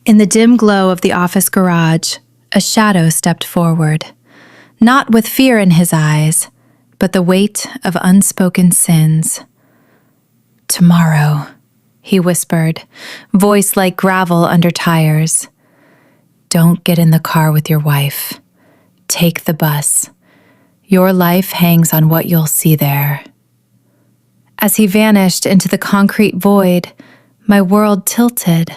In the dim glow of the office garage, a shadow stepped forward, not with fear in his eyes, but the weight of unspoken sins. "Tomorrow," he whispered, voice like gravel under tires. "Don't get in the car with your wife. Take the bus. Your life hangs on what you'll see there." As he vanished into the concrete void, my world tilted,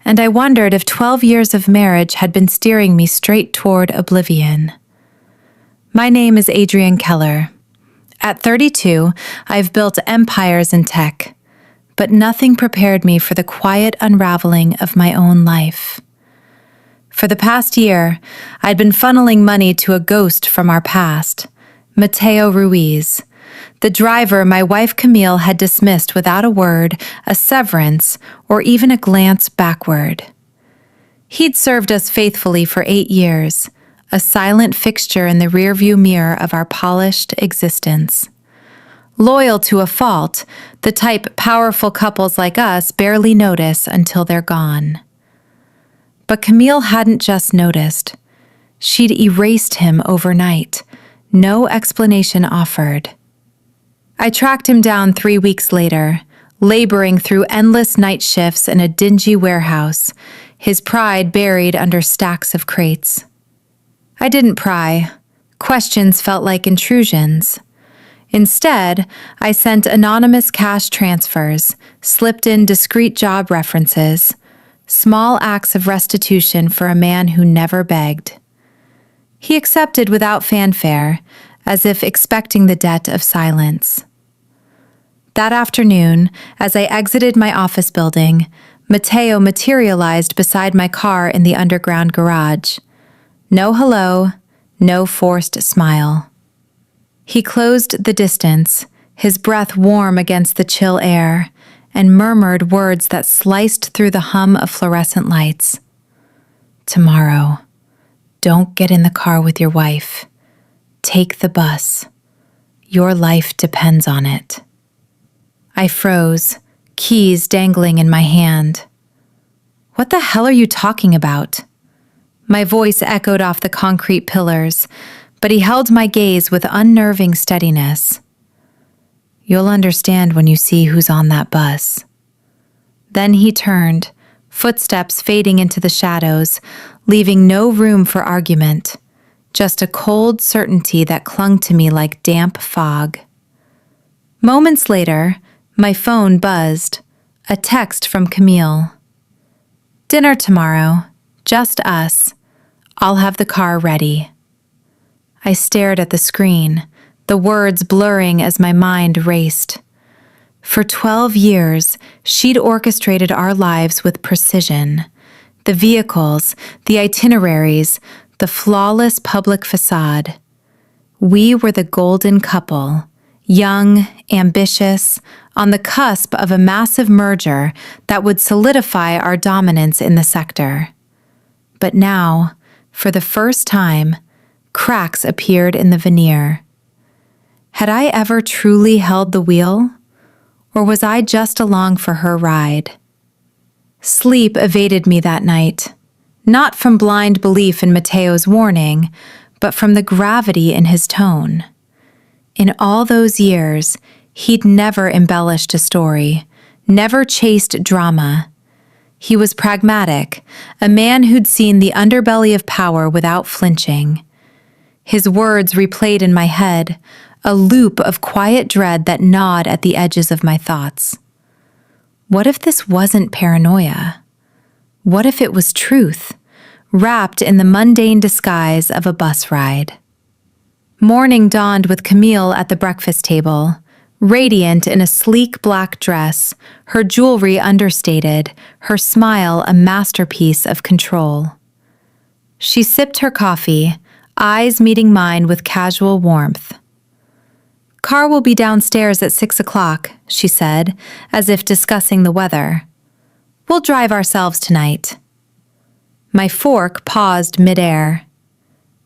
and I wondered if 12 years of marriage had been steering me straight toward oblivion. My name is Adrienne Keller. At 32, I've built empires in tech, but nothing prepared me for the quiet unraveling of my own life. For the past year, I'd been funneling money to a ghost from our past, Mateo Ruiz, the driver my wife Camille had dismissed without a word, a severance, or even a glance backward. He'd served us faithfully for 8 years, a silent fixture in the rearview mirror of our polished existence. Loyal to a fault, the type powerful couples like us barely notice until they're gone. But Camille hadn't just noticed. She'd erased him overnight, no explanation offered. I tracked him down 3 weeks later, laboring through endless night shifts in a dingy warehouse, his pride buried under stacks of crates. I didn't pry. Questions felt like intrusions. Instead, I sent anonymous cash transfers, slipped in discreet job references, small acts of restitution for a man who never begged. He accepted without fanfare, as if expecting the debt of silence. That afternoon, as I exited my office building, Mateo materialized beside my car in the underground garage. No hello, no forced smile. He closed the distance, his breath warm against the chill air, and murmured words that sliced through the hum of fluorescent lights. "Tomorrow, don't get in the car with your wife. Take the bus. Your life depends on it." I froze, keys dangling in my hand. "What the hell are you talking about?" My voice echoed off the concrete pillars, but he held my gaze with unnerving steadiness. "You'll understand when you see who's on that bus." Then he turned, footsteps fading into the shadows, leaving no room for argument, just a cold certainty that clung to me like damp fog. Moments later, my phone buzzed, a text from Camille. "Dinner tomorrow, just us. I'll have the car ready." I stared at the screen, the words blurring as my mind raced. For 12 years, she'd orchestrated our lives with precision. The vehicles, the itineraries, the flawless public facade. We were the golden couple, young, ambitious, on the cusp of a massive merger that would solidify our dominance in the sector. But now, for the first time, cracks appeared in the veneer. Had I ever truly held the wheel? Or was I just along for her ride? Sleep evaded me that night, not from blind belief in Mateo's warning, but from the gravity in his tone. In all those years, he'd never embellished a story, never chased drama. He was pragmatic, a man who'd seen the underbelly of power without flinching. His words replayed in my head, a loop of quiet dread that gnawed at the edges of my thoughts. What if this wasn't paranoia? What if it was truth, wrapped in the mundane disguise of a bus ride? Morning dawned with Camille at the breakfast table, radiant in a sleek black dress, her jewelry understated, her smile a masterpiece of control. She sipped her coffee, eyes meeting mine with casual warmth. "Car will be downstairs at 6 o'clock, she said, as if discussing the weather. "We'll drive ourselves tonight." My fork paused midair.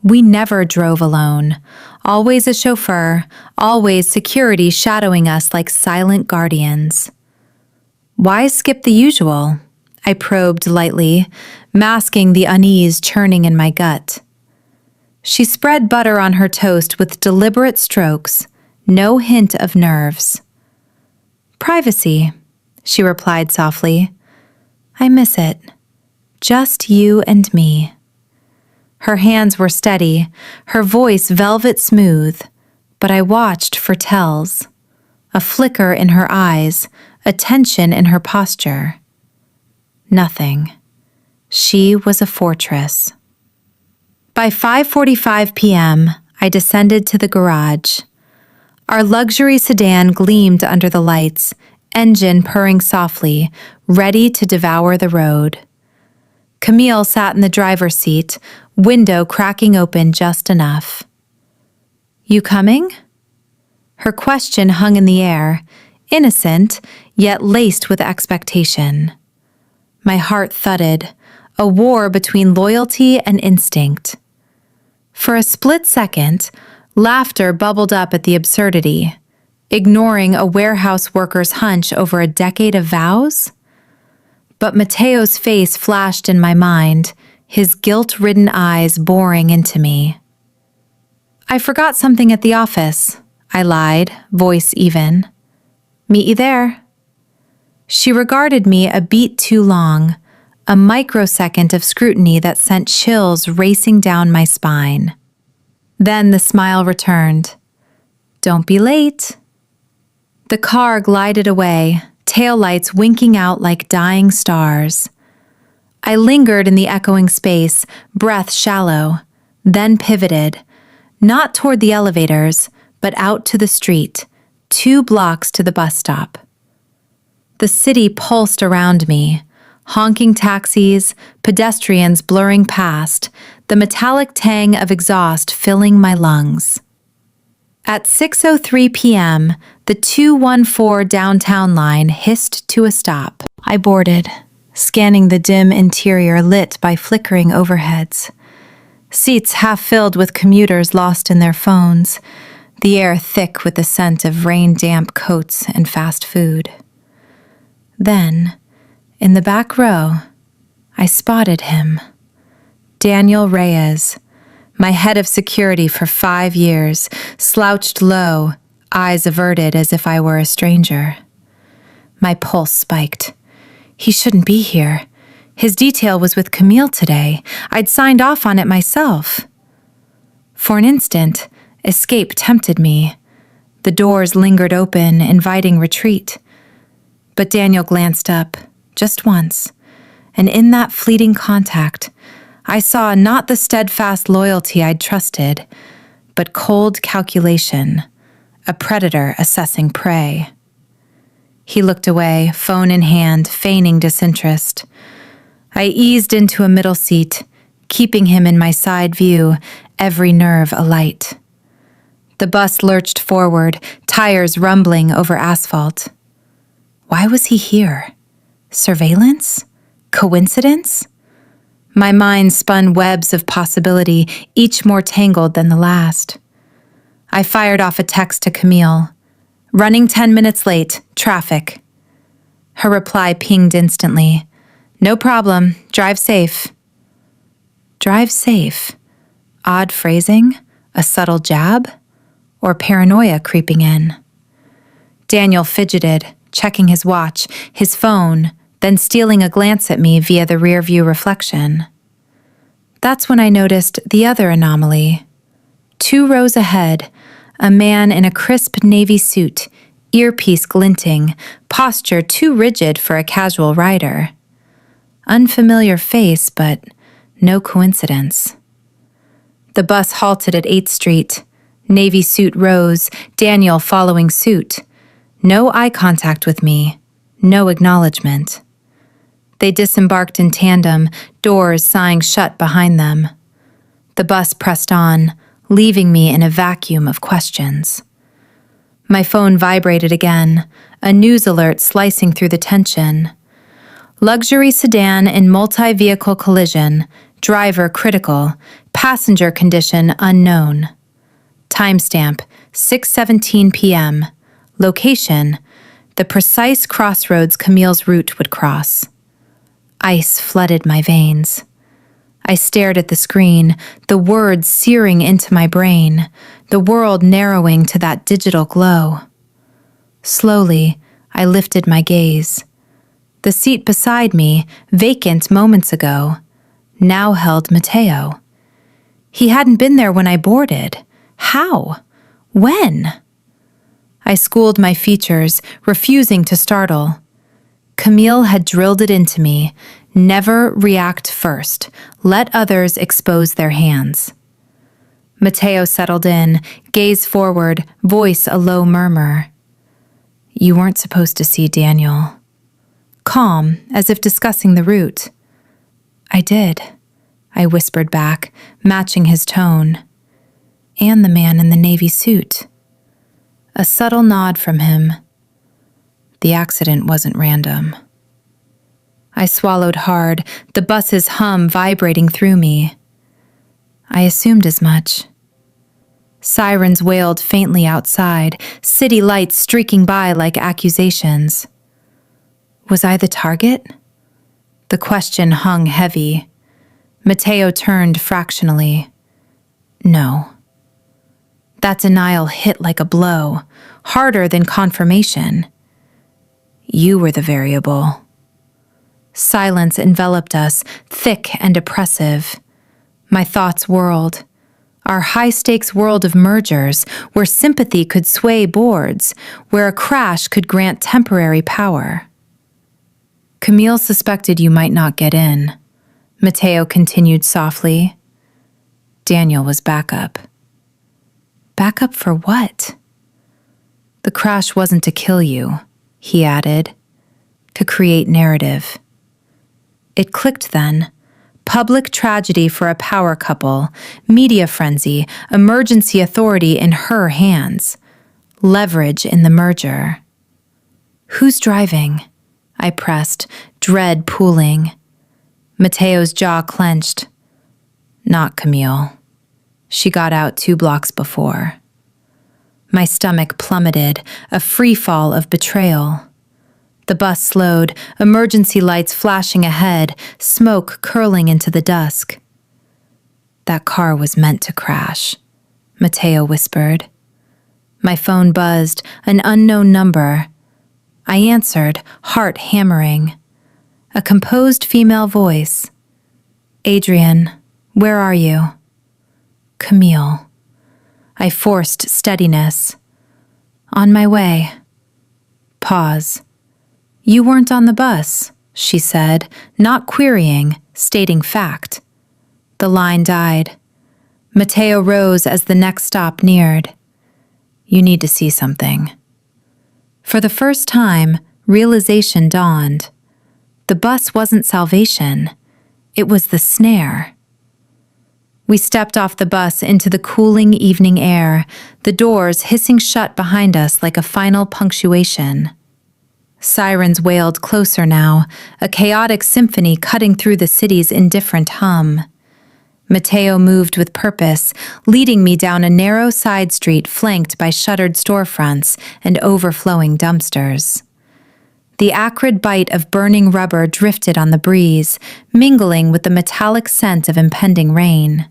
We never drove alone. Always a chauffeur, always security shadowing us like silent guardians. "Why skip the usual?" I probed lightly, masking the unease churning in my gut. She spread butter on her toast with deliberate strokes, no hint of nerves. "Privacy," she replied softly. "I miss it. Just you and me." Her hands were steady, her voice velvet smooth, but I watched for tells. A flicker in her eyes, a tension in her posture. Nothing. She was a fortress. By 5:45 p.m., I descended to the garage. Our luxury sedan gleamed under the lights, engine purring softly, ready to devour the road. Camille sat in the driver's seat, window cracking open just enough. "You coming?" Her question hung in the air, innocent, yet laced with expectation. My heart thudded, a war between loyalty and instinct. For a split second, laughter bubbled up at the absurdity, ignoring a warehouse worker's hunch over a decade of vows. But Mateo's face flashed in my mind, his guilt-ridden eyes boring into me. "I forgot something at the office," I lied, voice even. "Meet you there." She regarded me a beat too long, a microsecond of scrutiny that sent chills racing down my spine. Then the smile returned. "Don't be late." The car glided away, taillights winking out like dying stars. I lingered in the echoing space, breath shallow, then pivoted, not toward the elevators, but out to the street, 2 blocks to the bus stop. The city pulsed around me, honking taxis, pedestrians blurring past, the metallic tang of exhaust filling my lungs. At 6:03 p.m., the 214 downtown line hissed to a stop. I boarded, scanning the dim interior lit by flickering overheads. Seats half filled with commuters lost in their phones, the air thick with the scent of rain-damp coats and fast food. Then, in the back row, I spotted him. Daniel Reyes, my head of security for 5 years, slouched low, eyes averted as if I were a stranger. My pulse spiked. He shouldn't be here. His detail was with Camille today. I'd signed off on it myself. For an instant, escape tempted me. The doors lingered open, inviting retreat. But Daniel glanced up, just once, and in that fleeting contact, I saw not the steadfast loyalty I'd trusted, but cold calculation, a predator assessing prey. He looked away, phone in hand, feigning disinterest. I eased into a middle seat, keeping him in my side view, every nerve alight. The bus lurched forward, tires rumbling over asphalt. Why was he here? Surveillance? Coincidence? My mind spun webs of possibility, each more tangled than the last. I fired off a text to Camille. "Running 10 minutes late, traffic." Her reply pinged instantly. "No problem, drive safe." Drive safe? Odd phrasing? A subtle jab? Or paranoia creeping in? Daniel fidgeted, checking his watch, his phone, then stealing a glance at me via the rearview reflection. That's when I noticed the other anomaly. 2 rows ahead, a man in a crisp navy suit, earpiece glinting, posture too rigid for a casual rider. Unfamiliar face, but no coincidence. The bus halted at 8th Street. Navy suit rose, Daniel following suit. No eye contact with me, no acknowledgement. They disembarked in tandem, doors sighing shut behind them. The bus pressed on, leaving me in a vacuum of questions. My phone vibrated again, a news alert slicing through the tension. Luxury sedan in multi-vehicle collision, driver critical, passenger condition unknown. Timestamp, 6:17 p.m. Location, the precise crossroads Camille's route would cross. Ice flooded my veins. I stared at the screen, the words searing into my brain, the world narrowing to that digital glow. Slowly, I lifted my gaze. The seat beside me, vacant moments ago, now held Matteo. He hadn't been there when I boarded. How? When? I schooled my features, refusing to startle. Camille had drilled it into me. Never react first. Let others expose their hands. Matteo settled in, gaze forward, voice a low murmur. You weren't supposed to see Daniel. Calm, as if discussing the route. I did, I whispered back, matching his tone. And the man in the navy suit. A subtle nod from him. The accident wasn't random. I swallowed hard, the bus's hum vibrating through me. I assumed as much. Sirens wailed faintly outside, city lights streaking by like accusations. Was I the target? The question hung heavy. Matteo turned fractionally. No. That denial hit like a blow, harder than confirmation. You were the variable. Silence enveloped us, thick and oppressive. My thoughts whirled. Our high-stakes world of mergers, where sympathy could sway boards, where a crash could grant temporary power. Camille suspected you might not get in. Matteo continued softly. Daniel was backup. Backup for what? The crash wasn't to kill you, he added, to create narrative. It clicked then. Public tragedy for a power couple, media frenzy, emergency authority in her hands, leverage in the merger. Who's driving? I pressed, dread pooling. Matteo's jaw clenched. Not Camille. She got out 2 blocks before. My stomach plummeted, a free fall of betrayal. The bus slowed, emergency lights flashing ahead, smoke curling into the dusk. That car was meant to crash, Matteo whispered. My phone buzzed, an unknown number. I answered, heart hammering. A composed female voice. Adrian, where are you? Camille. I forced steadiness. On my way. Pause. You weren't on the bus, she said, not querying, stating fact. The line died. Matteo rose as the next stop neared. You need to see something. For the first time, realization dawned. The bus wasn't salvation. It was the snare. We stepped off the bus into the cooling evening air, the doors hissing shut behind us like a final punctuation. Sirens wailed closer now, a chaotic symphony cutting through the city's indifferent hum. Matteo moved with purpose, leading me down a narrow side street flanked by shuttered storefronts and overflowing dumpsters. The acrid bite of burning rubber drifted on the breeze, mingling with the metallic scent of impending rain.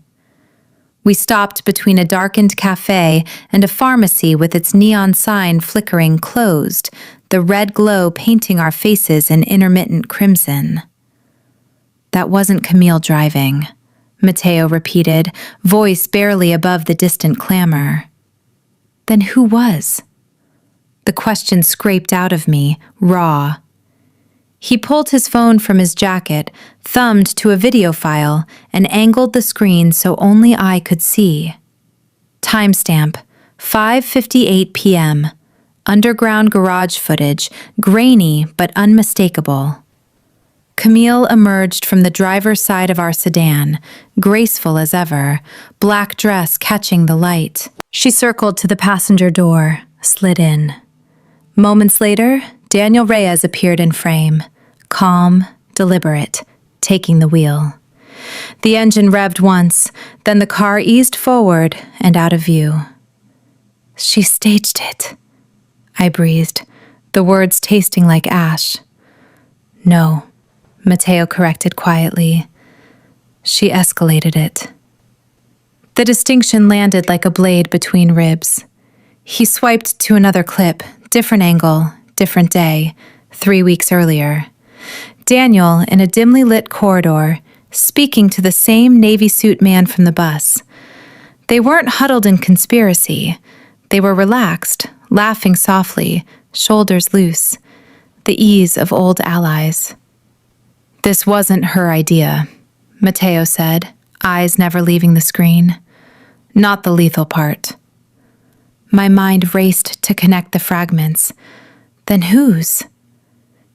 We stopped between a darkened cafe and a pharmacy with its neon sign flickering closed, the red glow painting our faces in intermittent crimson. That wasn't Camille driving, Matteo repeated, voice barely above the distant clamor. Then who was? The question scraped out of me, raw. He pulled his phone from his jacket, thumbed to a video file, and angled the screen so only I could see. Timestamp, 5:58 p.m. Underground garage footage, grainy but unmistakable. Camille emerged from the driver's side of our sedan, graceful as ever, black dress catching the light. She circled to the passenger door, slid in. Moments later, Daniel Reyes appeared in frame, calm, deliberate, taking the wheel. The engine revved once, then the car eased forward and out of view. She staged it, I breathed, the words tasting like ash. No, Mateo corrected quietly. She escalated it. The distinction landed like a blade between ribs. He swiped to another clip, different angle, different day, 3 weeks earlier. Daniel, in a dimly lit corridor, speaking to the same Navy suit man from the bus. They weren't huddled in conspiracy. They were relaxed, laughing softly, shoulders loose, the ease of old allies. This wasn't her idea, Mateo said, eyes never leaving the screen. Not the lethal part. My mind raced to connect the fragments. Then whose?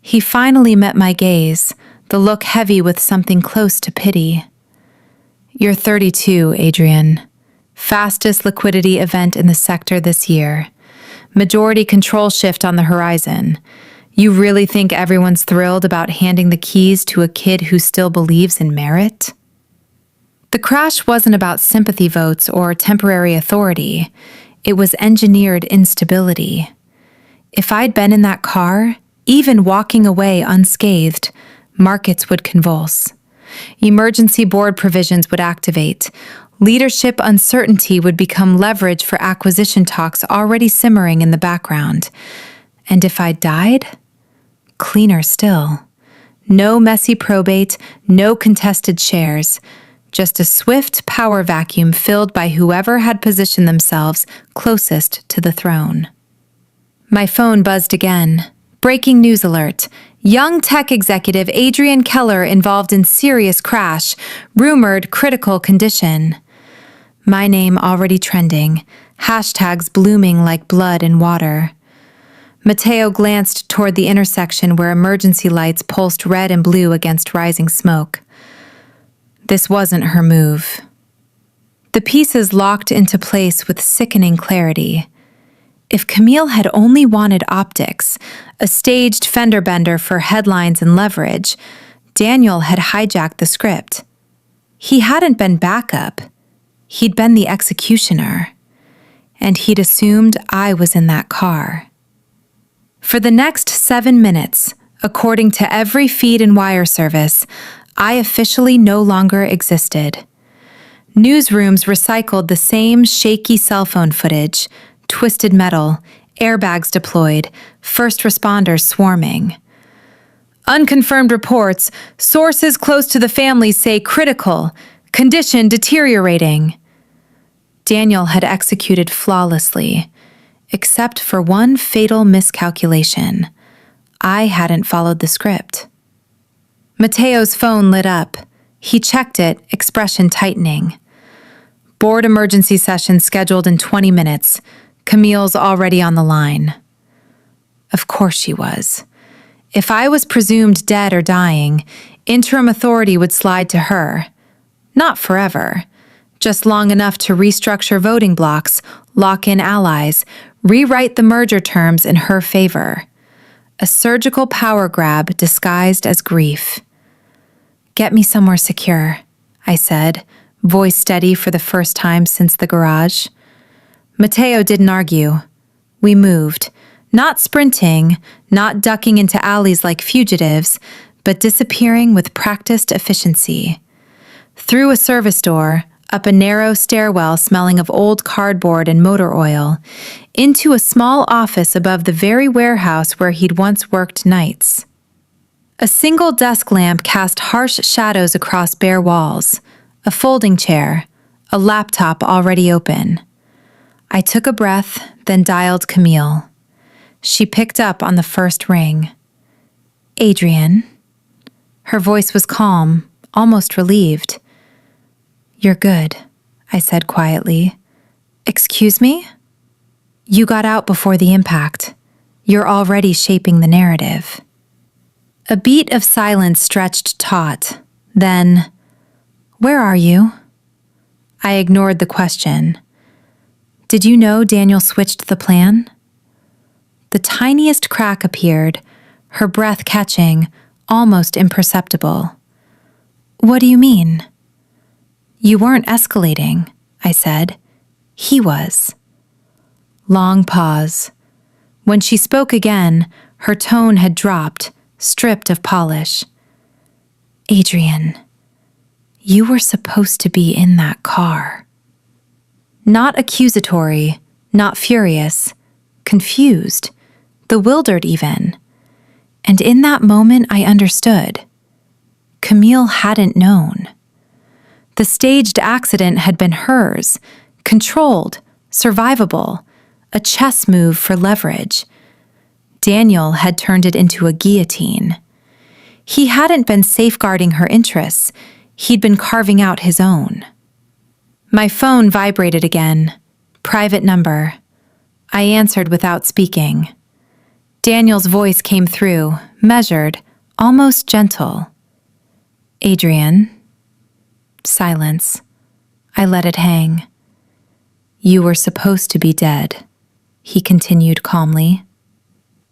He finally met my gaze, the look heavy with something close to pity. You're 32, Adrian. Fastest liquidity event in the sector this year. Majority control shift on the horizon. You really think everyone's thrilled about handing the keys to a kid who still believes in merit? The crash wasn't about sympathy votes or temporary authority. It was engineered instability. If I'd been in that car, even walking away unscathed, markets would convulse. Emergency board provisions would activate. Leadership uncertainty would become leverage for acquisition talks already simmering in the background. And if I died? Cleaner still. No messy probate, no contested shares. Just a swift power vacuum filled by whoever had positioned themselves closest to the throne. My phone buzzed again. Breaking news alert. Young tech executive Adrian Keller involved in serious crash. Rumored critical condition. My name already trending. Hashtags blooming like blood in water. Mateo glanced toward the intersection where emergency lights pulsed red and blue against rising smoke. This wasn't her move. The pieces locked into place with sickening clarity. If Camille had only wanted optics, a staged fender bender for headlines and leverage, Daniel had hijacked the script. He hadn't been backup. He'd been the executioner. And he'd assumed I was in that car. For the next 7 minutes, according to every feed and wire service, I officially no longer existed. Newsrooms recycled the same shaky cell phone footage, twisted metal, airbags deployed, first responders swarming. Unconfirmed reports, sources close to the family say critical, condition deteriorating. Daniel had executed flawlessly, except for one fatal miscalculation. I hadn't followed the script. Mateo's phone lit up. He checked it, expression tightening. Board emergency session scheduled in 20 minutes. Camille's already on the line. Of course she was. If I was presumed dead or dying, interim authority would slide to her. Not forever. Just long enough to restructure voting blocks, lock in allies, rewrite the merger terms in her favor. A surgical power grab disguised as grief. Get me somewhere secure, I said, voice steady for the first time since the garage. Mateo didn't argue. We moved, not sprinting, not ducking into alleys like fugitives, but disappearing with practiced efficiency. Through a service door, up a narrow stairwell smelling of old cardboard and motor oil, into a small office above the very warehouse where he'd once worked nights. A single desk lamp cast harsh shadows across bare walls, a folding chair, a laptop already open. I took a breath, then dialed Camille. She picked up on the first ring. Adrian. Her voice was calm, almost relieved. You're good, I said quietly. Excuse me? You got out before the impact. You're already shaping the narrative. A beat of silence stretched taut. Then, where are you? I ignored the question. Did you know Daniel switched the plan? The tiniest crack appeared, her breath catching, almost imperceptible. What do you mean? You weren't escalating, I said. He was. Long pause. When she spoke again, her tone had dropped, stripped of polish. Adrian, you were supposed to be in that car. Not accusatory, not furious, confused, bewildered even. And in that moment, I understood. Camille hadn't known. The staged accident had been hers, controlled, survivable, a chess move for leverage. Daniel had turned it into a guillotine. He hadn't been safeguarding her interests, he'd been carving out his own. My phone vibrated again. Private number. I answered without speaking. Daniel's voice came through, measured, almost gentle. Adrian. Silence. I let it hang. You were supposed to be dead, he continued calmly.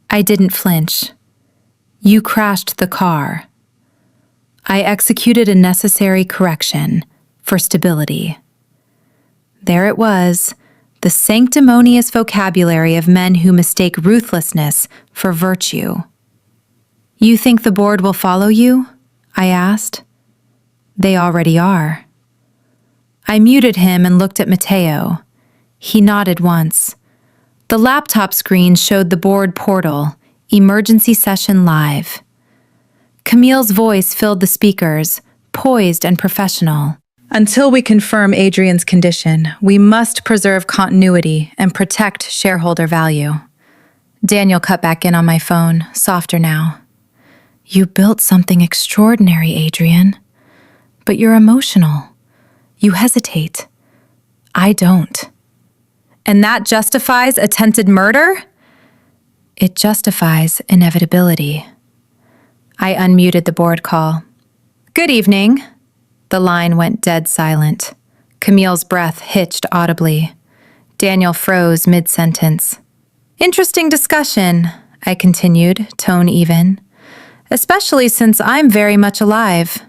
I didn't flinch. You crashed the car. I executed a necessary correction for stability. There it was, the sanctimonious vocabulary of men who mistake ruthlessness for virtue. You think the board will follow you? I asked. They already are. I muted him and looked at Mateo. He nodded once. The laptop screen showed the board portal, Emergency Session Live. Camille's voice filled the speakers, poised and professional. Until we confirm Adrian's condition, we must preserve continuity and protect shareholder value. Daniel cut back in on my phone, softer now. You built something extraordinary, Adrian. But you're emotional. You hesitate. I don't. And that justifies attempted murder? It justifies inevitability. I unmuted the board call. Good evening. The line went dead silent. Camille's breath hitched audibly. Daniel froze mid-sentence. Interesting discussion, I continued, tone even. Especially since I'm very much alive.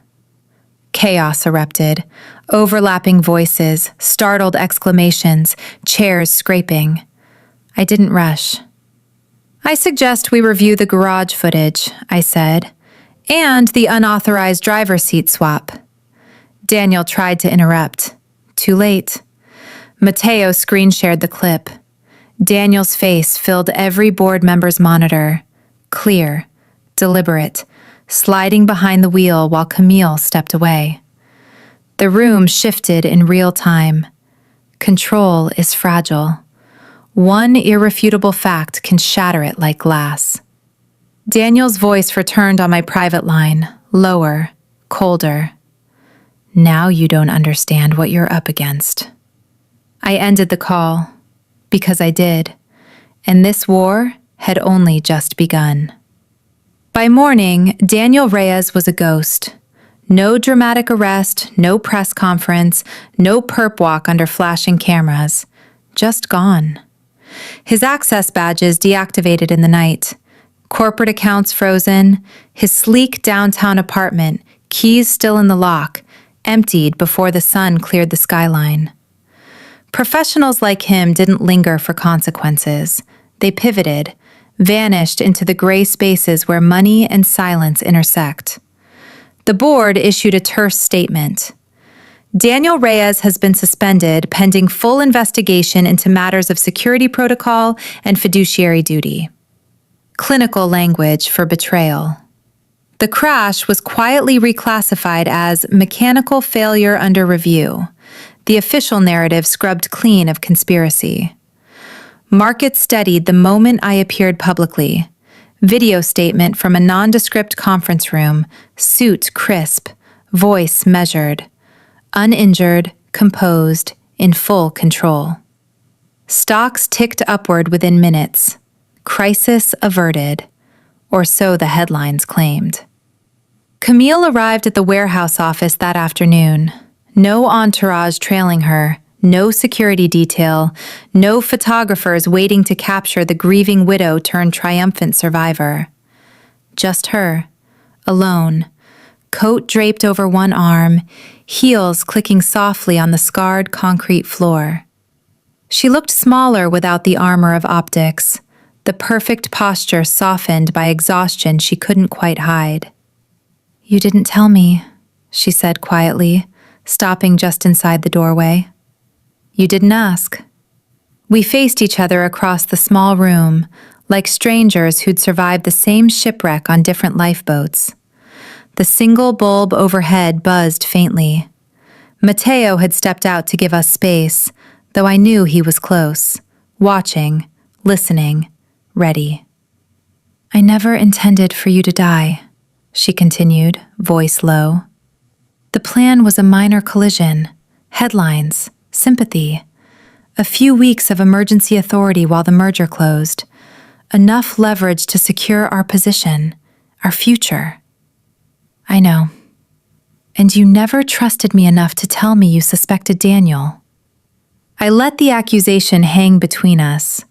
Chaos erupted. Overlapping voices, startled exclamations, chairs scraping. I didn't rush. I suggest we review the garage footage, I said, and the unauthorized driver's seat swap. Daniel tried to interrupt. Too late. Mateo screen-shared the clip. Daniel's face filled every board member's monitor. Clear, deliberate, sliding behind the wheel while Camille stepped away. The room shifted in real time. Control is fragile. One irrefutable fact can shatter it like glass. Daniel's voice returned on my private line, lower, colder. Now you don't understand what you're up against. I ended the call, because I did, and this war had only just begun. By morning, Daniel Reyes was a ghost. No dramatic arrest, no press conference, no perp walk under flashing cameras. Just gone. His access badges deactivated in the night. Corporate accounts frozen. His sleek downtown apartment, keys still in the lock, emptied before the sun cleared the skyline. Professionals like him didn't linger for consequences. They pivoted, vanished into the gray spaces where money and silence intersect. The board issued a terse statement. Daniel Reyes has been suspended pending full investigation into matters of security protocol and fiduciary duty. Clinical language for betrayal. The crash was quietly reclassified as mechanical failure under review, the official narrative scrubbed clean of conspiracy. Markets steadied the moment I appeared publicly. Video statement from a nondescript conference room, suit crisp, voice measured. Uninjured, composed, in full control. Stocks ticked upward within minutes. Crisis averted, or so the headlines claimed. Camille arrived at the warehouse office that afternoon. No entourage trailing her, no security detail, no photographers waiting to capture the grieving widow turned triumphant survivor. Just her, alone, coat draped over one arm, heels clicking softly on the scarred concrete floor. She looked smaller without the armor of optics, the perfect posture softened by exhaustion she couldn't quite hide. You didn't tell me, she said quietly, stopping just inside the doorway. You didn't ask. We faced each other across the small room, like strangers who'd survived the same shipwreck on different lifeboats. The single bulb overhead buzzed faintly. Mateo had stepped out to give us space, though I knew he was close, watching, listening, ready. I never intended for you to die, she continued, voice low. The plan was a minor collision, headlines, sympathy, a few weeks of emergency authority while the merger closed, enough leverage to secure our position, our future. I know. And you never trusted me enough to tell me you suspected Daniel. I let the accusation hang between us.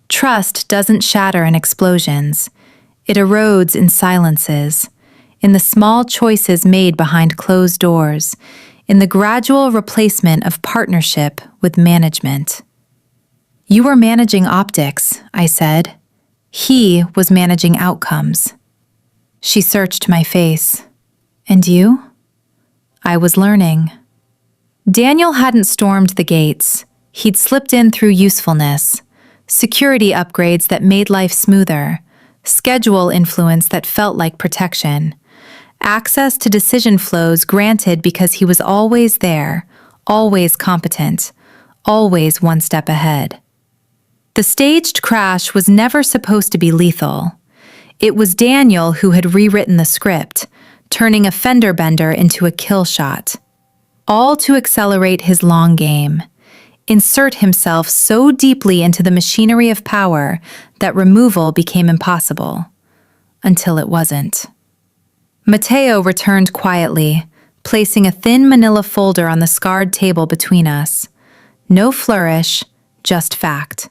Trust doesn't shatter in explosions. It erodes in silences, in the small choices made behind closed doors, in the gradual replacement of partnership with management. You were managing optics, I said. He was managing outcomes. She searched my face. And you? I was learning. Daniel hadn't stormed the gates. He'd slipped in through usefulness, security upgrades that made life smoother, schedule influence that felt like protection, access to decision flows granted because he was always there, always competent, always one step ahead. The staged crash was never supposed to be lethal. It was Daniel who had rewritten the script, turning a fender bender into a kill shot, all to accelerate his long game, insert himself so deeply into the machinery of power that removal became impossible, until it wasn't. Mateo returned quietly, placing a thin manila folder on the scarred table between us. No flourish, just fact.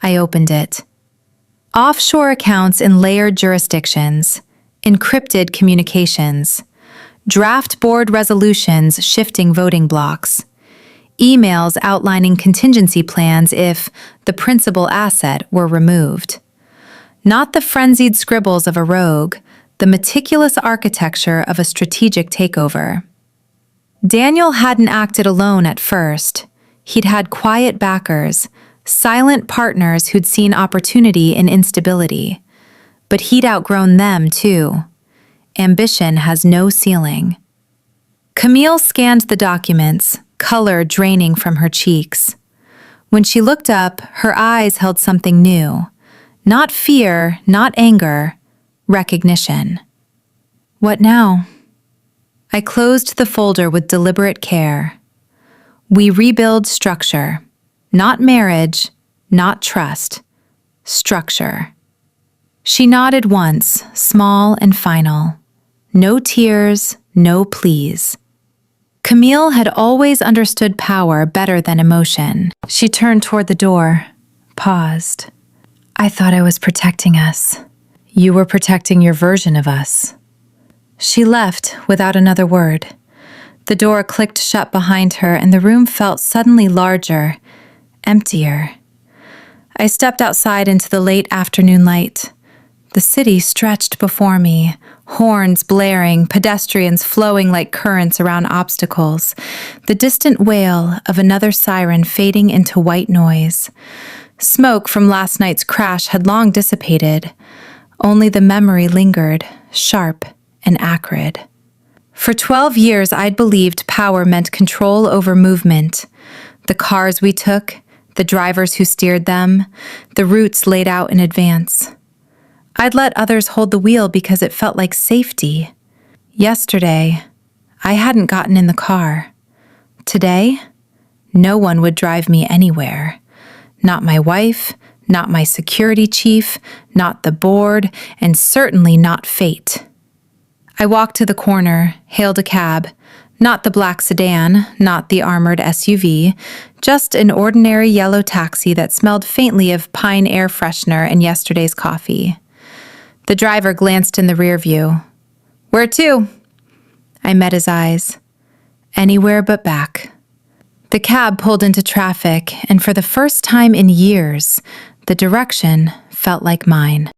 I opened it. Offshore accounts in layered jurisdictions, encrypted communications, draft board resolutions shifting voting blocks, emails outlining contingency plans if the principal asset were removed. Not the frenzied scribbles of a rogue, the meticulous architecture of a strategic takeover. Daniel hadn't acted alone at first. He'd had quiet backers, silent partners who'd seen opportunity in instability. But he'd outgrown them, too. Ambition has no ceiling. Camille scanned the documents, color draining from her cheeks. When she looked up, her eyes held something new. Not fear, not anger, recognition. What now? I closed the folder with deliberate care. We rebuild structure. Not marriage, not trust. Structure. She nodded once, small and final. No tears, no pleas. Camille had always understood power better than emotion. She turned toward the door, paused. I thought I was protecting us. You were protecting your version of us. She left without another word. The door clicked shut behind her and the room felt suddenly larger, emptier. I stepped outside into the late afternoon light. The city stretched before me, horns blaring, pedestrians flowing like currents around obstacles, the distant wail of another siren fading into white noise. Smoke from last night's crash had long dissipated. Only the memory lingered, sharp and acrid. For 12 years, I'd believed power meant control over movement. The cars we took, the drivers who steered them, the routes laid out in advance. I'd let others hold the wheel because it felt like safety. Yesterday, I hadn't gotten in the car. Today, no one would drive me anywhere. Not my wife, not my security chief, not the board, and certainly not fate. I walked to the corner, hailed a cab. Not the black sedan, not the armored SUV, just an ordinary yellow taxi that smelled faintly of pine air freshener and yesterday's coffee. The driver glanced in the rear view. Where to? I met his eyes. Anywhere but back. The cab pulled into traffic, and for the first time in years, the direction felt like mine.